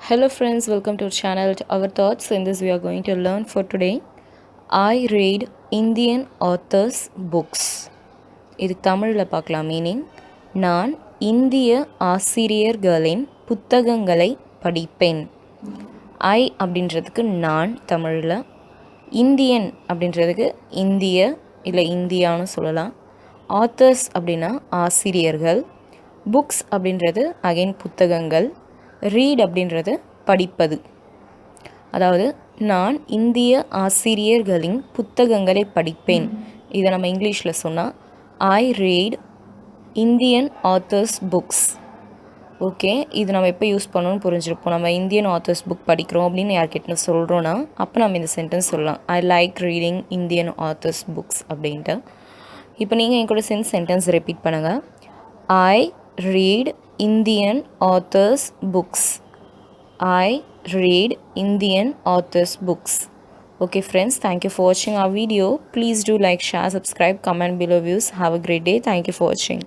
Hello friends, welcome to our channel Our Thoughts. In this we are going to learn for today. I read Indian authors books. இது தமிழில் பார்க்கலாம். Meaning, நான் இந்திய ஆசிரியர்களின் புத்தகங்களை படிப்பேன். ஐ அப்படின்றதுக்கு நான் தமிழில், இந்தியன் அப்படின்றதுக்கு இந்திய இல்லை இந்தியான்னு சொல்லலாம். ஆத்தர்ஸ் அப்படின்னா ஆசிரியர்கள். புக்ஸ் அப்படின்றது அகைன் புத்தகங்கள். ரீட் அப்படின்றது படிப்பது. அதாவது நான் இந்திய ஆசிரியர்களின் புத்தகங்களை படிப்பேன். இதை நம்ம இங்கிலீஷில் சொன்னால் ஐ read Indian authors books. Okay, இது நம்ம எப்போ யூஸ் பண்ணணும்னு புரிஞ்சிருப்போம். நம்ம இந்தியன் ஆத்தர்ஸ் புக் படிக்கிறோம் அப்படின்னு யார்கிட்ட சொல்கிறோன்னா அப்போ நம்ம இந்த சென்டென்ஸ் சொல்லலாம், I like reading Indian authors books அப்படின்ட்டு. இப்போ நீங்கள் என் கூட சேர்ந்து சென்டென்ஸ் ரிப்பீட் பண்ணுங்கள். ஐ read Indian authors books. I read Indian authors books. Okay friends, thank you for watching our video. Please do like, share, subscribe, comment below views. Have a great day. Thank you for watching.